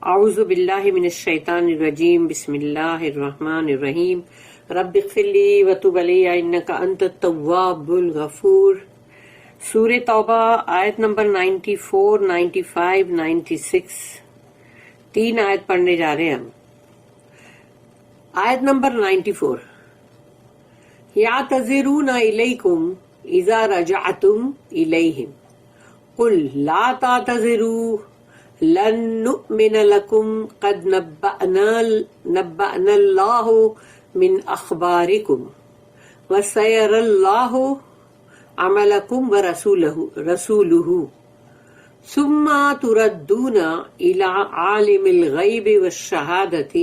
اعوذ باللہ من الشیطان الرجیم بسم اللہ الرحمن الرحیم رب اغفر لی وتب علی انک انت التواب الغفور۔ سورہ توبہ آیت نمبر 94، 95، 96، 3 آیت پڑھنے جا رہے ہیں ہم۔ آیت نمبر 94، یعتذرون الیکم اذا رجعتم الیہم قل لا تعتذروا لن نؤمن لکم قد نبأنا اللہ من اخبارکم وسیر اللہ عملکم ورسولہ ثم تردون الى عالم الغیب والشہادۃ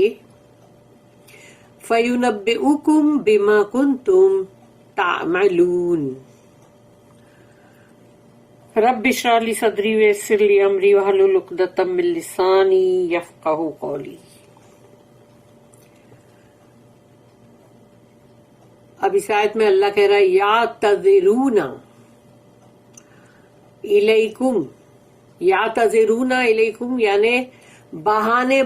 فینبئکم بما کنتم تعملون۔ رب اشرح لی صدری ویسر لی امری واحلل عقدۃ من لسانی یفقہوا قولی۔ اب اس آیت میں اللہ کہہ رہا ہے یعتذرون الیکم، یعتذرون الیکم یعنی بہانے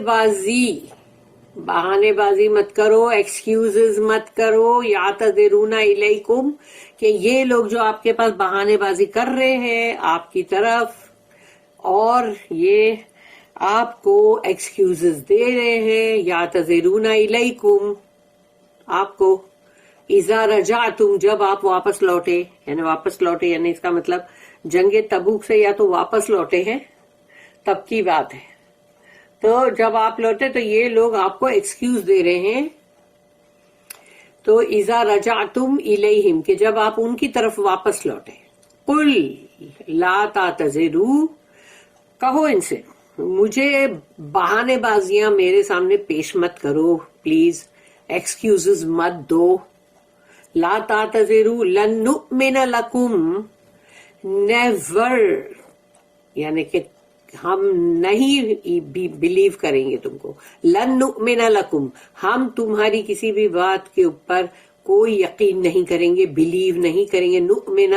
بازی مت کرو، ایکسکیوزز مت کرو۔ یعتذرون الیکم کہ یہ لوگ جو آپ کے پاس بہانے بازی کر رہے ہیں آپ کی طرف، اور یہ آپ کو ایکسکیوزز دے رہے ہیں، یعتذرون الیکم آپ کو، اذا رجعتم جب آپ واپس لوٹے، یعنی اس کا مطلب جنگ تبوک سے یا تو واپس لوٹے ہیں تب کی بات ہے، تو جب آپ لوٹے تو یہ لوگ آپ کو ایکسکیوز دے رہے ہیں۔ تو اذا رجعتم الیہم کہ جب آپ ان کی طرف واپس لوٹے، قل لا تعتذروا کہو ان سے مجھے بہانے بازیاں میرے سامنے پیش مت کرو، پلیز ایکسکیوزز مت دو۔ لا تعتذروا لن نؤمن لکم، نیور یعنی کہ ہم نہیں بلیو کریں گے تم کو، لن نؤمن لکم ہم تمہاری کسی بھی بات کے اوپر کوئی یقین نہیں کریں گے، بلیو نہیں کریں گے۔ نؤمن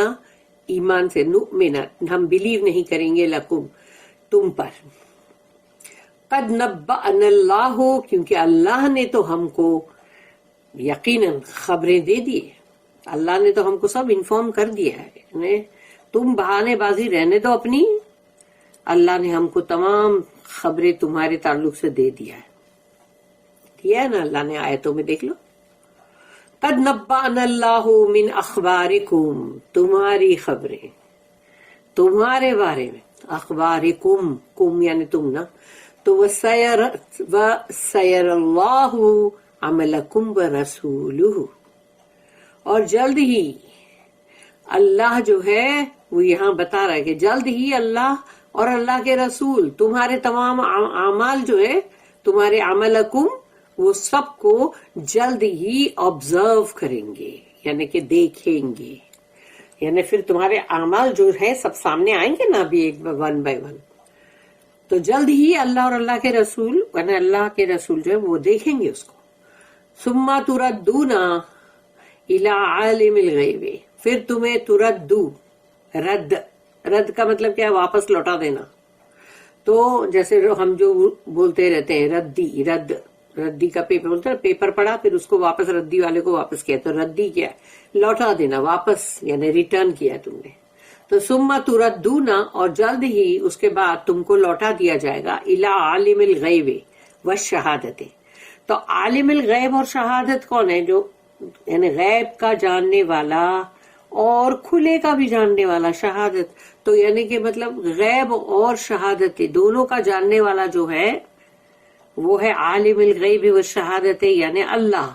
ایمان سے، نؤمن ہم بلیو نہیں کریں گے لکم تم پر۔ قد نبأنا اللہ کیونکہ اللہ نے تو ہم کو یقیناً خبریں دے دی، اللہ نے تو ہم کو سب انفارم کر دیا ہے، تم بہانے بازی رہنے دو اپنی، اللہ نے ہم کو تمام خبریں تمہارے تعلق سے دے دیا ہے نا، اللہ نے آیتوں میں دیکھ لو۔ قد نبأنا اللہ من اخبارکم تمہاری خبریں تمہارے بارے میں، اخبارکم کم یعنی تم نا، تو وسیر اللہ عملکم ورسولہ اور جلد ہی اللہ جو ہے وہ یہاں بتا رہا ہے کہ جلد ہی اللہ اور اللہ کے رسول تمہارے تمام اعمال جو ہے، تمہارے عملکم وہ سب کو جلد ہی آبزرو کریں گے، یعنی کہ دیکھیں گے، یعنی پھر تمہارے اعمال جو ہے سب سامنے آئیں گے نا ابھی ایک ون بائی ون، تو جلد ہی اللہ اور اللہ کے رسول یعنی اللہ کے رسول جو ہے وہ دیکھیں گے اس کو۔ ثم تردون الی عالم الغیب پھر تمہیں تردو رد کا مطلب کیا ہے؟ واپس لوٹا دینا۔ تو جیسے ہم جو بولتے رہتے ہیں ردی کا پیپر بولتے ہیں، پیپر پڑا پھر اس کو واپس ردی والے کو واپس کیا، تو ردی کیا ہے؟ لوٹا دینا، واپس یعنی ریٹرن کیا تم نے۔ تو ثم تردون اور جلد ہی اس کے بعد تم کو لوٹا دیا جائے گا الی عالم الغیب والشہادت۔ تو عالم الغیب اور شہادت کون ہے؟ جو یعنی غیب کا جاننے والا اور کھلے کا بھی جاننے والا، شہادت تو یعنی کہ مطلب غیب اور شہادت دونوں کا جاننے والا جو ہے وہ ہے عالم الغیب والشہادت یعنی اللہ۔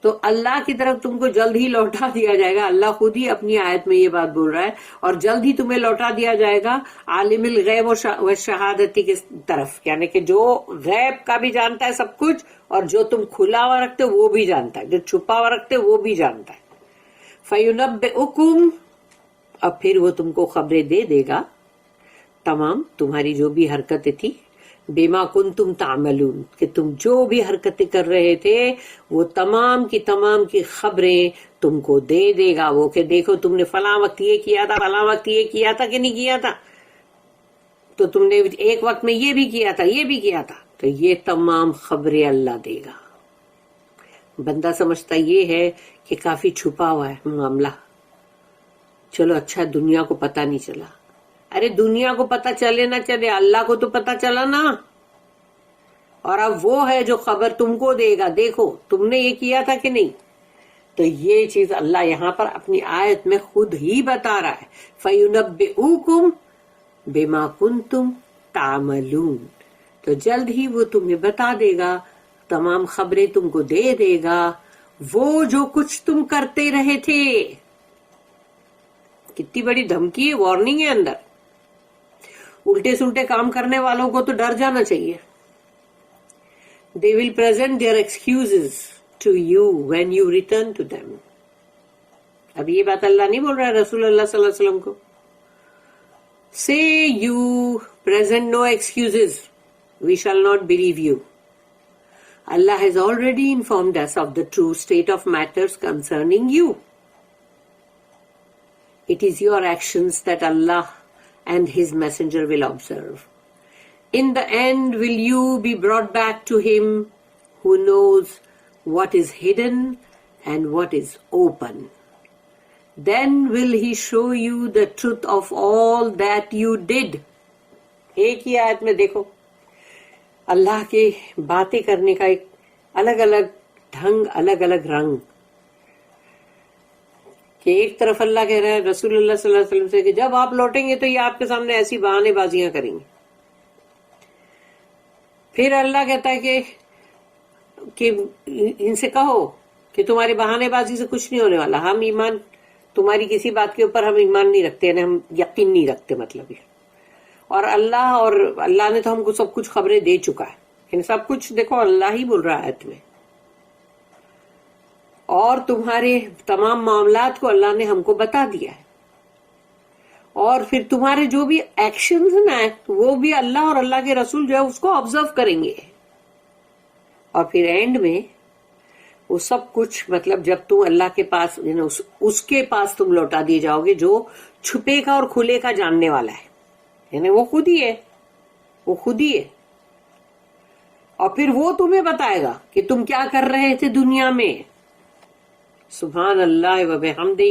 تو اللہ کی طرف تم کو جلد ہی لوٹا دیا جائے گا، اللہ خود ہی اپنی آیت میں یہ بات بول رہا ہے، اور جلد ہی تمہیں لوٹا دیا جائے گا عالم الغیب والشہادت کی طرف، یعنی کہ جو غیب کا بھی جانتا ہے سب کچھ، اور جو تم کھلا ہوا رکھتے ہو وہ بھی جانتا ہے، جو چھپا ہوا رکھتے ہو وہ بھی جانتا ہے۔ فَيُنَبِّئُكُمْ اب پھر وہ تم کو خبریں دے دے گا تمام تمہاری جو بھی حرکتیں تھی، بما کنتم تعملون کہ تم جو بھی حرکتیں کر رہے تھے وہ تمام کی خبریں تم کو دے دے گا وہ، کہ دیکھو تم نے فلاں وقت یہ کیا تھا، فلاں وقت یہ کیا تھا کہ نہیں کیا تھا، تو تم نے ایک وقت میں یہ بھی کیا تھا، یہ بھی کیا تھا، تو یہ تمام خبریں اللہ دے گا. بندہ سمجھتا یہ ہے کہ کافی چھپا ہوا ہے معاملہ، چلو اچھا دنیا کو پتہ نہیں چلا. ارے دنیا کو پتہ چلے نہ چلے، اللہ کو تو پتہ چلا نا. اور اب وہ ہے جو خبر تم کو دے گا، دیکھو تم نے یہ کیا تھا کہ نہیں. تو یہ چیز اللہ یہاں پر اپنی آیت میں خود ہی بتا رہا ہے. فَيُنَبِّئُكُم بِمَا كُنتُم تَعْمَلُونَ. تو جلد ہی وہ تمہیں بتا دے گا، تمام خبریں تم کو دے دے گا، وہ جو کچھ تم کرتے رہے تھے. کتنی بڑی دھمکی ہے، وارننگ ہے اندر. الٹے سلٹے کام کرنے والوں کو تو ڈر جانا چاہیے. They will present their excuses to you when you return to them. اب یہ بات اللہ نہیں بول رہا ہے رسول اللہ صلی اللہ علیہ وسلم کو. Say you present no excuses. We shall not believe you. Allah has already informed us of the true state of matters concerning you. It is your actions that Allah and His Messenger will observe. In the end, will you be brought back to Him who knows what is hidden and what is open. Then will He show you the truth of all that you did. ایک ہی آیت میں دیکھو اللہ کے باتیں کرنے کا ایک الگ الگ ڈھنگ، الگ الگ رنگ. کہ ایک طرف اللہ کہہ رہا ہے رسول اللہ صلی اللہ علیہ وسلم سے کہ جب آپ لوٹیں گے تو یہ آپ کے سامنے ایسی بہانے بازیاں کریں گے. پھر اللہ کہتا ہے کہ ان سے کہو کہ تمہاری بہانے بازی سے کچھ نہیں ہونے والا. ہم ایمان تمہاری کسی بات کے اوپر ہم ایمان نہیں رکھتے، یعنی ہم یقین نہیں رکھتے مطلب یہ. اور اللہ نے تو ہم کو سب کچھ خبریں دے چکا ہے. یعنی سب کچھ دیکھو اللہ ہی بول رہا ہے تمہیں. اور تمہارے تمام معاملات کو اللہ نے ہم کو بتا دیا ہے. اور پھر تمہارے جو بھی ایکشنز ہیں نا وہ بھی اللہ اور اللہ کے رسول جو ہے اس کو آبزرو کریں گے. اور پھر اینڈ میں وہ سب کچھ مطلب جب تم اللہ کے پاس یعنی اس کے پاس تم لوٹا دیے جاؤ گے جو چھپے کا اور کھلے کا جاننے والا ہے. یعنی وہ خود ہی ہے، وہ خود ہی ہے. اور پھر وہ تمہیں بتائے گا کہ تم کیا کر رہے تھے دنیا میں. سبحان اللہ و بحمدہ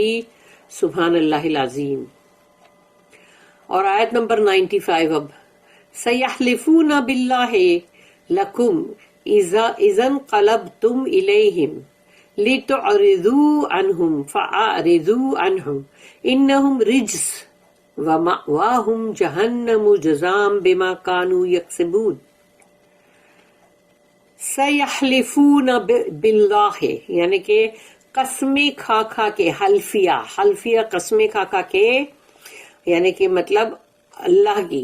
سبحان اللہ العظیم. اور آیت نمبر 95 اب سیحلفون باللہ لکم اذا انقلبتم الیہم لتعرضوا عنہم فاعرضوا عنہم انہم رجس ومأواہم جہنم جزاء بما کانوا یکسبون. سیحلفون باللہ یعنی کہ قسمیں کھا کھا کے، حلفیہ قسمیں کھا کھا کے، یعنی کہ مطلب اللہ کی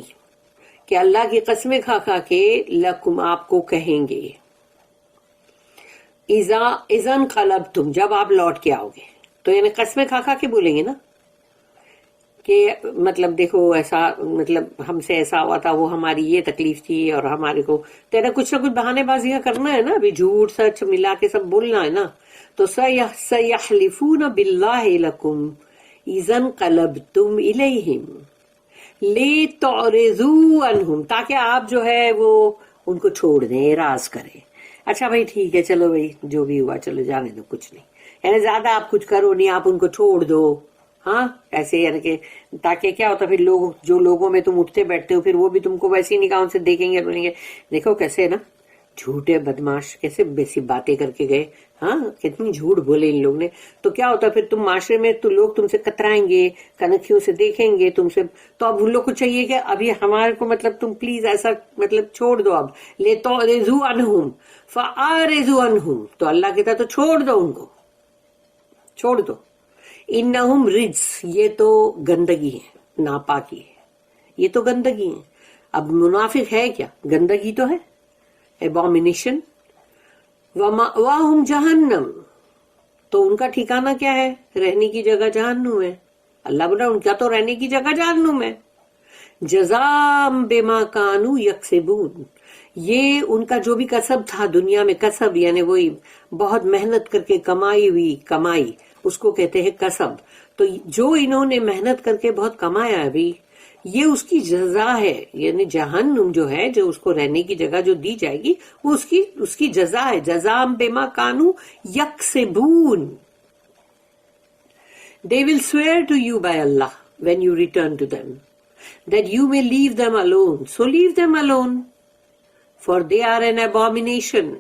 کہ اللہ کی قسمیں کھا کھا کے لکم آپ کو کہیں گے اذا انقلبتم جب آپ لوٹ کے آؤ گے. تو یعنی قسمیں کھا کھا کے بولیں گے نا کہ مطلب دیکھو ایسا مطلب ہم سے ایسا ہوا تھا، وہ ہماری یہ تکلیف تھی اور ہمارے کو تیرا کچھ نہ کچھ بہانے بازیاں کرنا ہے نا، ابھی جھوٹ سچ ملا کے سب بولنا ہے نا. تو سیحلفون باللہ لکم اذا انقلبتم الیہم لتعرضوا عنہم تاکہ آپ جو ہے وہ ان کو چھوڑ دیں، اعراض کریں. اچھا بھائی ٹھیک ہے چلو بھائی جو بھی ہوا چلو جانے دو، کچھ نہیں. یعنی زیادہ آپ کچھ کرو نہیں، آپ ان کو چھوڑ دو. ہاں ایسے یعنی کہ تاکہ کیا ہوتا پھر لوگ جو لوگوں میں تم اٹھتے بیٹھتے ہو پھر وہ بھی تم کو ویسی نگاہوں سے دیکھیں گے، بولیں گے دیکھو کیسے نا جھوٹے بدماش کیسے بیسی باتیں کر کے گئے، ہاں کتنی جھوٹ بولے ان لوگ نے. تو کیا ہوتا پھر تم معاشرے میں تو لوگ تم سے کترائیں گے، کنکھیوں سے دیکھیں گے تم سے. تو اب ان لوگ کو چاہیے کہ ابھی ہمارے کو مطلب تم پلیز ایسا مطلب چھوڑ دو. اب لتعرضوا عنہم فاعرضوا عنہم تو اللہ کہتا تو چھوڑ دو، ان کو چھوڑ دو. انہم رجس یہ تو گندگی ہے، ناپاکی ہے، یہ تو گندگی ہے. اب منافق ہے کیا؟ گندگی تو ہے، ایبومینیشن. ومأواہم جہنم تو ان کا ٹھکانہ کیا ہے؟ رہنے کی جگہ جہنم ہے. اللہ بولا ان کا تو رہنے کی جگہ جہنم ہے. جزاء بما کانوا یکسبون یہ ان کا جو بھی کسب تھا دنیا میں، کسب یعنی وہی بہت محنت کر کے کمائی ہوئی کمائی، اس کو کہتے ہیں کسب. تو جو انہوں نے محنت کر کے بہت کمایا ابھی یہ اس کی جزا ہے، یعنی جہنم جو ہے، جو اس کو رہنے کی جگہ جو دی جائے گی، وہ اس کی جزا ہے. جزاء بما کانوا یکسبون. They will swear to you by Allah when you return to them that you may leave them alone. So leave them alone, for they are an abomination,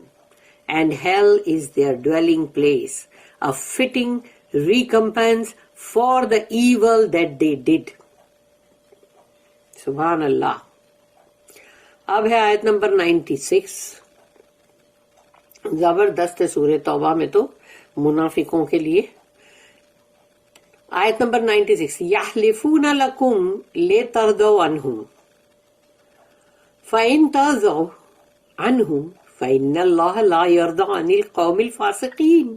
and hell is their dwelling place, a fitting recompense for the evil that they did. سبحان اللہ. اب ہے آیت number 96. زبردست ہے سورہ توبہ میں تو منافقوں کے لیے. آیت نمبر 96. یحلفون لکم لترضوا عنہم فإن ترضوا عنہم فإن اللہ لا یرضى عن القوم الفاسقین.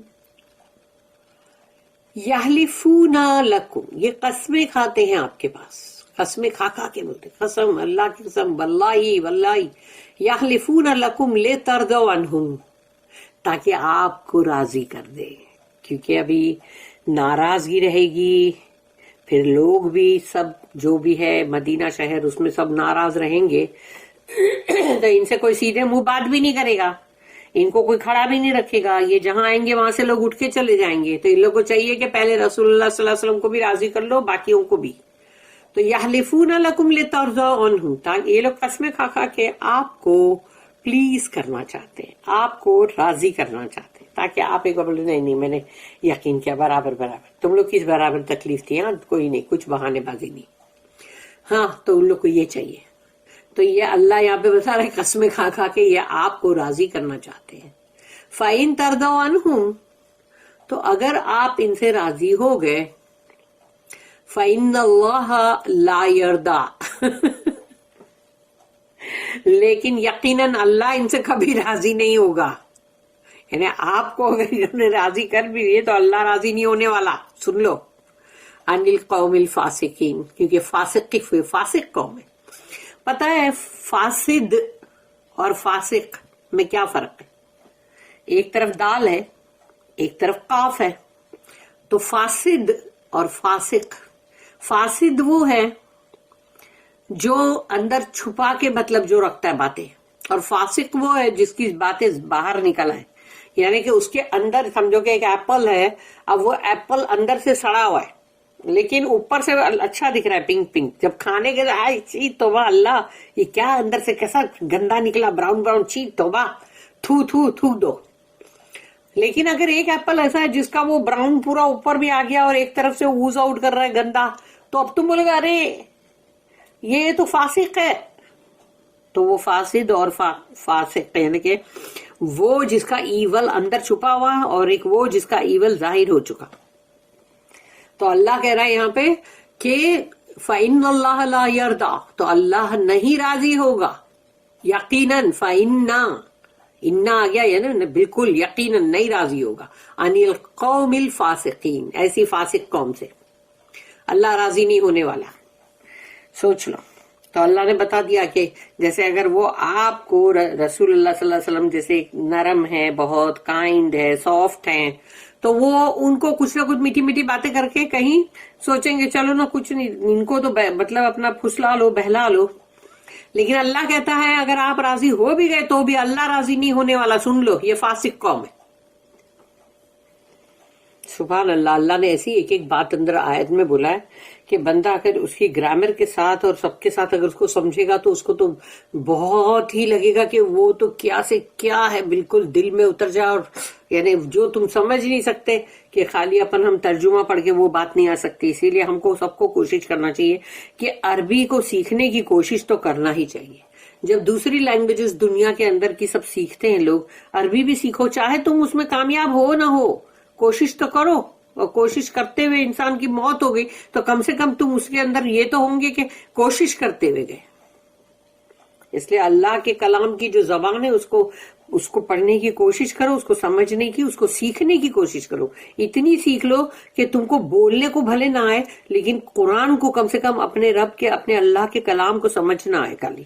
یحلفون لکم، یہ قسمیں کھاتے ہیں آپ کے پاس، قسمیں کھا کھا کے بولتے، قسم اللہ کی قسم، واللہ واللہ. یحلفون لکم لترضوا عنہم، تاکہ آپ کو راضی کر دے، کیونکہ ابھی ناراضگی رہے گی، پھر لوگ بھی سب جو بھی ہے مدینہ شہر اس میں سب ناراض رہیں گے، تو ان سے کوئی سیدھے منہ بات بھی نہیں کرے گا، ان کو کوئی کھڑا بھی نہیں رکھے گا، یہ جہاں آئیں گے وہاں سے لوگ اٹھ کے چلے جائیں گے. تو ان لوگوں کو چاہیے کہ پہلے رسول اللہ صلی اللہ علیہ وسلم کو بھی راضی کر لو، باقیوں کو بھی. تو یحلفون لکم لترضوا عنہم، تاکہ یہ لوگ قسمیں کھا کھا کے آپ کو پلیز کرنا چاہتے ہیں، آپ کو راضی کرنا چاہتے ہیں، تاکہ آپ ایک بار بولے نہیں میں نے یقین کیا، برابر تم لوگ کس برابر تکلیف تھی، ہاں کوئی نہیں، کچھ بہانے بازی نہیں. ہاں تو ان لوگ کو یہ چاہیے. تو یہ اللہ یہاں پہ بتا رہے قسمیں کھا کھا کے یہ آپ کو راضی کرنا چاہتے ہیں. فَإِن تَرْضَوْا عَنْهُمْ، تو اگر آپ ان سے راضی ہو گئے، فَإِنَّ اللَّهَ لَا يَرْضَى، لیکن یقیناً اللہ ان سے کبھی راضی نہیں ہوگا. یعنی آپ کو اگر انہوں نے راضی کر بھی لیے تو اللہ راضی نہیں ہونے والا. سن لو، عن القوم الفاسقین، کیونکہ فاسق قوم ہے. پتہ ہے فاسد اور فاسق میں کیا فرق ہے؟ ایک طرف دال ہے، ایک طرف قاف ہے. تو فاسد اور فاسق، فاسد وہ ہے جو اندر چھپا کے مطلب جو رکھتا ہے باتیں، اور فاسق وہ ہے جس کی باتیں باہر نکل آئے. یعنی کہ اس کے اندر سمجھو کہ ایک ایپل ہے، اب وہ ایپل اندر سے سڑا ہوا ہے لیکن اوپر سے اچھا دکھ رہا ہے، پنک پنک. جب کھانے کے چی توبہ اللہ، یہ کیا اندر سے کیسا گندا نکلا، براؤن چی توبہ، تھوک دو. لیکن اگر ایک ایپل ایسا ہے جس کا وہ براؤن پورا اوپر بھی آ گیا اور ایک طرف سے اوز آؤٹ کر رہا ہے گندا، تو اب تم بولے گا ارے یہ تو فاسق ہے. تو وہ فاسد اور فاسق یعنی کہ وہ جس کا ایول اندر چھپا ہوا اور ایک وہ جس کا ایول ظاہر ہو چکا. تو اللہ کہہ رہا ہے یہاں پہ کہ فَإِنَّ اللَّهَ لَا يَرْضَى، تو اللہ نہیں راضی ہوگا. یقیناً انا آ گیا یعنی بالکل یقیناً نہیں راضی ہوگا. عن القوم الفاسقین، ایسی فاسق قوم سے اللہ راضی نہیں ہونے والا. سوچ لو. تو اللہ نے بتا دیا کہ جیسے اگر وہ آپ کو رسول اللہ صلی اللہ علیہ وسلم جیسے نرم ہے، بہت کائنڈ ہے، سافٹ ہیں، تو وہ ان کو کچھ نہ کچھ میٹھی میٹھی باتیں کر کے کہیں سوچیں گے چلو نا کچھ نہیں، ان کو تو مطلب اپنا پھسلا لو، بہلا لو. لیکن اللہ کہتا ہے اگر آپ راضی ہو بھی گئے تو بھی اللہ راضی نہیں ہونے والا. سن لو، یہ فاسق قوم ہے. سبحان اللہ. اللہ نے ایسی ایک ایک بات اندر آیت میں بولا ہے کہ بندہ اگر اس کی گرامر کے ساتھ اور سب کے ساتھ اگر اس کو سمجھے گا تو اس کو تو بہت ہی لگے گا کہ وہ تو کیا سے کیا ہے، بالکل دل میں اتر جائے. اور یعنی جو تم سمجھ نہیں سکتے کہ خالی اپن ہم ترجمہ پڑھ کے وہ بات نہیں آ سکتی. اسی لیے ہم کو سب کو کوشش کرنا چاہیے کہ عربی کو سیکھنے کی کوشش تو کرنا ہی چاہیے. جب دوسری لینگویجز دنیا کے اندر کی سب سیکھتے ہیں لوگ، عربی بھی سیکھو، چاہے تم اس میں کامیاب ہو نہ ہو، کوشش تو کرو. اور کوشش کرتے ہوئے انسان کی موت ہو گئی تو کم سے کم تم اس کے اندر یہ تو ہوں گے کہ کوشش کرتے ہوئے گئے. اس لیے اللہ کے کلام کی جو زبان ہے اس کو پڑھنے کی کوشش کرو، اس کو سمجھنے کی، اس کو سیکھنے کی کوشش کرو. اتنی سیکھ لو کہ تم کو بولنے کو بھلے نہ آئے لیکن قرآن کو کم سے کم اپنے رب کے، اپنے اللہ کے کلام کو سمجھنا آئے. کالی